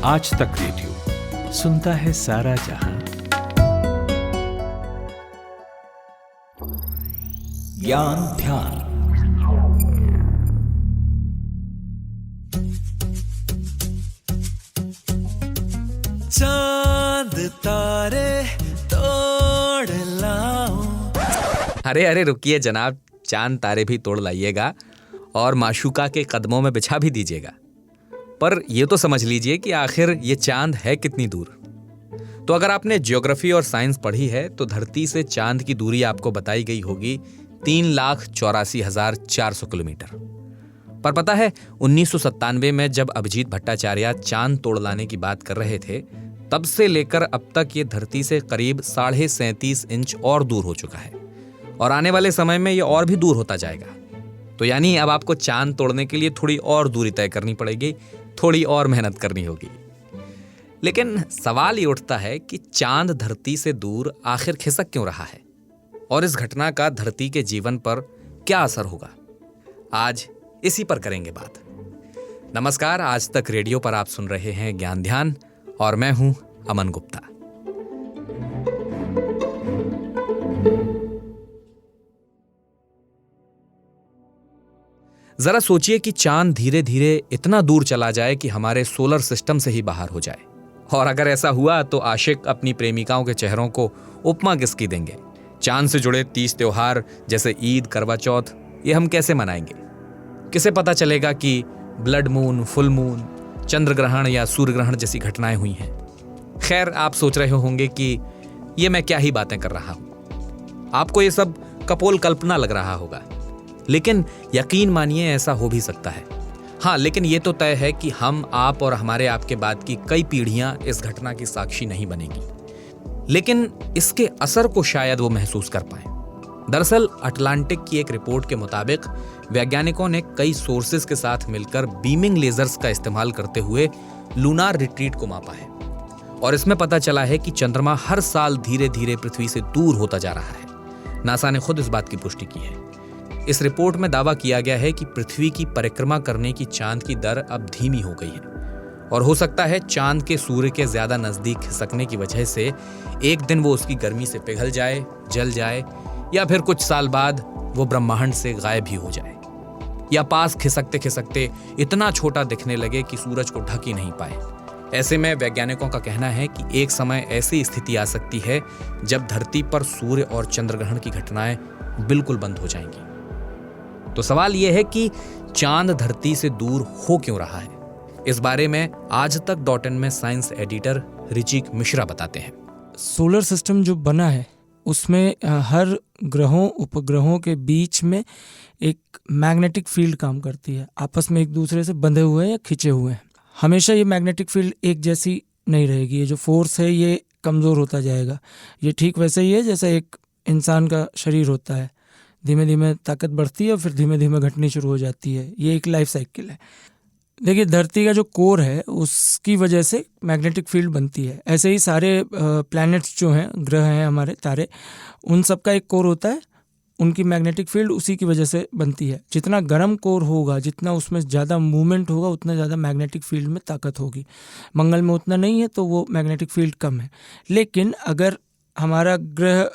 आज तक रेडियो सुनता है सारा जहां। ज्ञान ध्यान। चांद तारे तोड़ लाऊं। अरे अरे रुकिए जनाब, चांद तारे भी तोड़ लाइएगा और माशूका के कदमों में बिछा भी दीजिएगा। पर यह तो समझ लीजिए कि आखिर ये चांद है कितनी दूर। तो अगर आपने ज्योग्राफी और साइंस पढ़ी है तो धरती से चांद की दूरी आपको बताई गई होगी 3,84,400 किलोमीटर। पर पता है 1997 में जब अभिजीत भट्टाचार्य चांद तोड़ लाने की बात कर रहे थे, तब से लेकर अब तक ये धरती से करीब 37.5 इंच और दूर हो चुका है और आने वाले समय में ये और भी दूर होता जाएगा। तो यानी अब आपको चांद तोड़ने के लिए थोड़ी और दूरी तय करनी पड़ेगी, थोड़ी और मेहनत करनी होगी। लेकिन सवाल ये उठता है कि चांद धरती से दूर आखिर खिसक क्यों रहा है और इस घटना का धरती के जीवन पर क्या असर होगा। आज इसी पर करेंगे बात। नमस्कार, आज तक रेडियो पर आप सुन रहे हैं ज्ञान ध्यान और मैं हूं अमन गुप्ता। जरा सोचिए कि चांद धीरे धीरे इतना दूर चला जाए कि हमारे सोलर सिस्टम से ही बाहर हो जाए। और अगर ऐसा हुआ तो आशिक अपनी प्रेमिकाओं के चेहरों को उपमा किसकी देंगे। चांद से जुड़े 30 त्योहार जैसे ईद, करवा चौथ, ये हम कैसे मनाएंगे? किसे पता चलेगा कि ब्लड मून, फुल मून, चंद्र ग्रहण या सूर्य ग्रहण जैसी घटनाएं हुई हैं? खैर, आप सोच रहे होंगे कि ये मैं क्या ही बातें कर रहा हूं। आपको ये सब कपोल कल्पना लग रहा होगा, लेकिन यकीन मानिए ऐसा हो भी सकता है। हाँ, लेकिन ये तो तय है कि हम, आप और हमारे आपके बाद की कई पीढ़ियां इस घटना की साक्षी नहीं बनेगी, लेकिन इसके असर को शायद वो महसूस कर पाए। दरअसल अटलांटिक की एक रिपोर्ट के मुताबिक वैज्ञानिकों ने कई सोर्सेज के साथ मिलकर बीमिंग लेजर्स का इस्तेमाल करते हुए लूनार रिट्रीट को मापा है और इसमें पता चला है कि चंद्रमा हर साल धीरे धीरे पृथ्वी से दूर होता जा रहा है। नासा ने खुद इस बात की पुष्टि की है। इस रिपोर्ट में दावा किया गया है कि पृथ्वी की परिक्रमा करने की चांद की दर अब धीमी हो गई है और हो सकता है चांद के सूर्य के ज्यादा नजदीक खिसकने की वजह से एक दिन वो उसकी गर्मी से पिघल जाए, जल जाए, या फिर कुछ साल बाद वो ब्रह्मांड से गायब ही हो जाए, या पास खिसकते खिसकते इतना छोटा दिखने लगे कि सूरज को ढक ही नहीं पाए। ऐसे में वैज्ञानिकों का कहना है कि एक समय ऐसी स्थिति आ सकती है जब धरती पर सूर्य और चंद्र ग्रहण की घटनाएं बिल्कुल बंद हो जाएंगी। तो सवाल यह है कि चांद धरती से दूर हो क्यों रहा है। इस बारे में आज तक .in में साइंस एडिटर ऋचिक मिश्रा बताते हैं। सोलर सिस्टम जो बना है उसमें हर ग्रहों, उपग्रहों के बीच में एक मैग्नेटिक फील्ड काम करती है। आपस में एक दूसरे से बंधे हुए हैं या खिंचे हुए हैं। हमेशा ये मैग्नेटिक फील्ड एक जैसी नहीं रहेगी। ये जो फोर्स है ये कमज़ोर होता जाएगा। ये ठीक वैसे ही है जैसे एक इंसान का शरीर होता है, धीमे धीमे ताकत बढ़ती है और फिर धीमे धीमे घटनी शुरू हो जाती है। ये एक लाइफ साइकिल है। देखिए, धरती का जो कोर है उसकी वजह से मैग्नेटिक फील्ड बनती है। ऐसे ही सारे प्लैनेट्स जो हैं, ग्रह हैं हमारे, तारे, उन सब का एक कोर होता है। उनकी मैग्नेटिक फील्ड उसी की वजह से बनती है। जितना गर्म कोर होगा, जितना उसमें ज़्यादा मूवमेंट होगा, उतना ज़्यादा मैग्नेटिक फील्ड में ताकत होगी। मंगल में उतना नहीं है तो वो मैग्नेटिक फील्ड कम है। लेकिन अगर हमारा ग्रह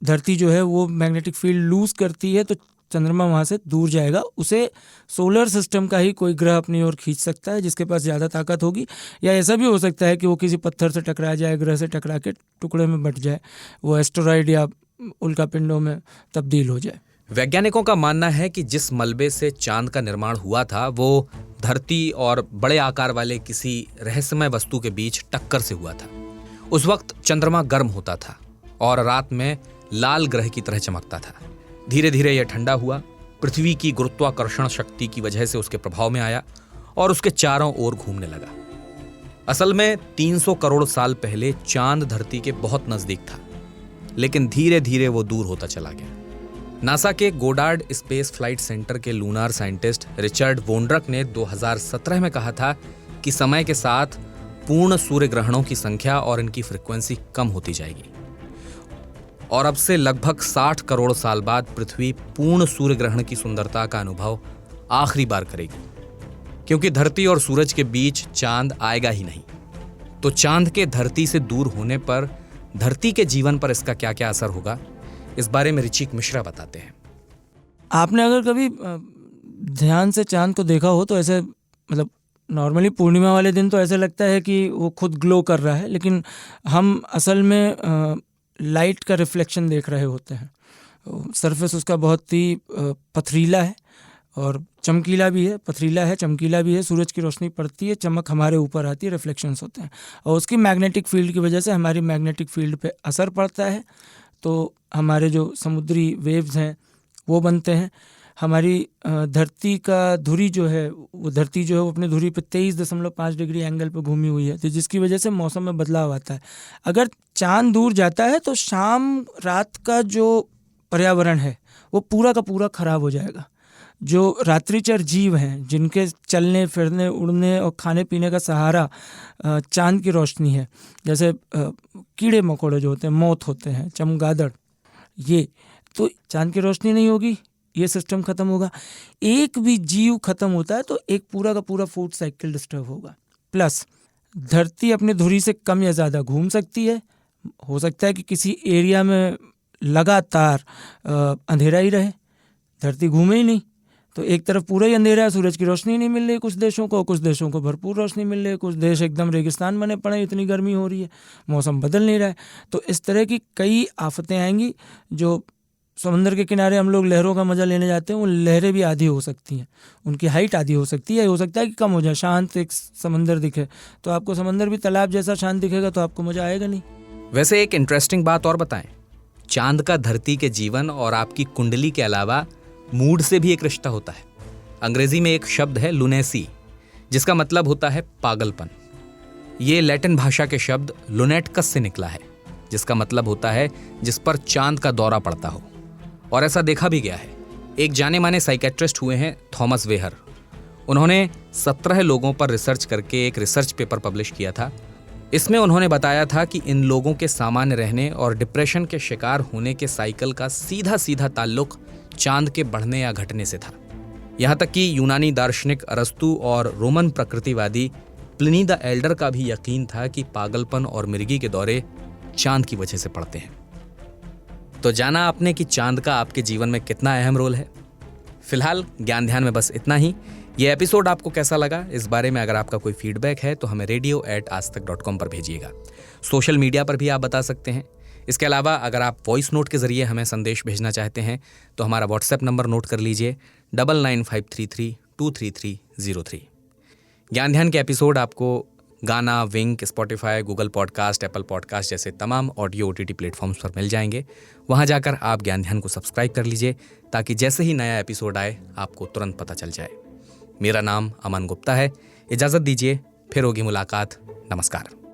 धरती जो है वो मैग्नेटिक फील्ड लूज करती है तो चंद्रमा वहाँ से दूर जाएगा। उसे सोलर सिस्टम का ही कोई ग्रह अपनी ओर खींच सकता है जिसके पास ज़्यादा ताकत होगी, या ऐसा भी हो सकता है कि वो किसी पत्थर से टकरा जाए, ग्रह से टकरा के टुकड़े में बट जाए, वो एस्टेरॉयड या उल्कापिंडों में तब्दील हो जाए। वैज्ञानिकों का मानना है कि जिस मलबे से चांद का निर्माण हुआ था वो धरती और बड़े आकार वाले किसी रहस्यमय वस्तु के बीच टक्कर से हुआ था। उस वक्त चंद्रमा गर्म होता था और रात में लाल ग्रह की तरह चमकता था। धीरे धीरे यह ठंडा हुआ, पृथ्वी की गुरुत्वाकर्षण शक्ति की वजह से उसके प्रभाव में आया और उसके चारों ओर घूमने लगा। असल में 300 करोड़ साल पहले चांद धरती के बहुत नजदीक था, लेकिन धीरे धीरे वो दूर होता चला गया। नासा के गोडार्ड स्पेस फ्लाइट सेंटर के लूनार साइंटिस्ट रिचर्ड वोंड्रक ने 2017 में कहा था कि समय के साथ पूर्ण सूर्य ग्रहणों की संख्या और इनकी फ्रिक्वेंसी कम होती जाएगी और अब से लगभग 60 करोड़ साल बाद पृथ्वी पूर्ण सूर्य ग्रहण की सुंदरता का अनुभव आखिरी बार करेगी, क्योंकि धरती और सूरज के बीच चांद आएगा ही नहीं। तो चांद के धरती से दूर होने पर धरती के जीवन पर इसका क्या क्या असर होगा, इस बारे में ऋचिक मिश्रा बताते हैं। आपने अगर कभी ध्यान से चांद को देखा हो तो ऐसे मतलब नॉर्मली पूर्णिमा वाले दिन तो ऐसे लगता है कि वो खुद ग्लो कर रहा है, लेकिन हम असल में लाइट का रिफ्लेक्शन देख रहे होते हैं। सरफेस उसका बहुत ही पथरीला है और चमकीला भी है, पथरीला है, चमकीला भी है। सूरज की रोशनी पड़ती है, चमक हमारे ऊपर आती है, रिफ्लेक्शंस होते हैं और उसकी मैग्नेटिक फील्ड की वजह से हमारी मैग्नेटिक फील्ड पे असर पड़ता है, तो हमारे जो समुद्री वेव्स हैं वो बनते हैं। हमारी धरती का धुरी जो है वो अपनी धुरी पे 23.5 डिग्री एंगल पे घूमी हुई है, तो जिसकी वजह से मौसम में बदलाव आता है। अगर चांद दूर जाता है तो शाम रात का जो पर्यावरण है वो पूरा का पूरा खराब हो जाएगा। जो रात्रिचर जीव हैं, जिनके चलने फिरने उड़ने और खाने पीने का सहारा चांद की रोशनी है, जैसे कीड़े मकोड़े जो होते हैं, मोथ होते हैं, चमगादड़, ये तो चांद की रोशनी नहीं होगी, ये सिस्टम खत्म होगा। एक भी जीव खत्म होता है तो एक पूरा का पूरा फूड साइकिल डिस्टर्ब होगा। प्लस धरती अपनी धुरी से कम या ज़्यादा घूम सकती है। हो सकता है कि किसी एरिया में लगातार अंधेरा ही रहे, धरती घूमे ही नहीं, तो एक तरफ पूरा ही अंधेरा है, सूरज की रोशनी नहीं मिल रही कुछ देशों को भरपूर रोशनी मिल रही है, कुछ देश एकदम रेगिस्तान बने पड़े, इतनी गर्मी हो रही है, मौसम बदल नहीं रहा है। तो इस तरह की कई आफतें आएंगी। जो समंदर के किनारे हम लोग लहरों का मज़ा लेने जाते हैं, वो लहरें भी आधी हो सकती हैं, उनकी हाइट आधी हो सकती है, हो सकता है कि कम हो जाए, शांत एक समंदर दिखे तो आपको समंदर भी तालाब जैसा शांत दिखेगा तो आपको मज़ा आएगा नहीं। वैसे एक इंटरेस्टिंग बात और बताएं, चांद का धरती के जीवन और आपकी कुंडली के अलावा मूड से भी एक रिश्ता होता है। अंग्रेजी में एक शब्द है लुनेसी, जिसका मतलब होता है पागलपन। ये लैटिन भाषा के शब्द लुनेटकस से निकला है, जिसका मतलब होता है जिस पर चांद का दौरा पड़ता हो। और ऐसा देखा भी गया है। एक जाने माने साइकेट्रिस्ट हुए हैं थॉमस वेहर। उन्होंने 17 लोगों पर रिसर्च करके एक रिसर्च पेपर पब्लिश किया था। इसमें उन्होंने बताया था कि इन लोगों के सामान्य रहने और डिप्रेशन के शिकार होने के साइकिल का सीधा सीधा ताल्लुक चांद के बढ़ने या घटने से था। यहाँ तक कि यूनानी दार्शनिक अरस्तु और रोमन प्रकृतिवादी प्लिनी द एल्डर का भी यकीन था कि पागलपन और मिर्गी के दौरे चांद की वजह से पड़ते हैं। तो जाना आपने कि चांद का आपके जीवन में कितना अहम रोल है। फिलहाल ज्ञान ध्यान में बस इतना ही। ये एपिसोड आपको कैसा लगा, इस बारे में अगर आपका कोई फीडबैक है तो हमें radio@aajtak.com पर भेजिएगा। सोशल मीडिया पर भी आप बता सकते हैं। इसके अलावा अगर आप वॉइस नोट के जरिए हमें संदेश भेजना चाहते हैं तो हमारा व्हाट्सएप नंबर नोट कर लीजिए 9953323303। ज्ञान ध्यान के एपिसोड आपको Gaana, Wink, Spotify, Google podcast, Apple podcast जैसे तमाम ऑडियो OTT प्लेटफॉर्म्स पर मिल जाएंगे। वहां जाकर आप ज्ञान ध्यान को सब्सक्राइब कर लीजिए ताकि जैसे ही नया एपिसोड आए आपको तुरंत पता चल जाए। मेरा नाम अमन गुप्ता है। इजाज़त दीजिए, फिर होगी मुलाकात। नमस्कार।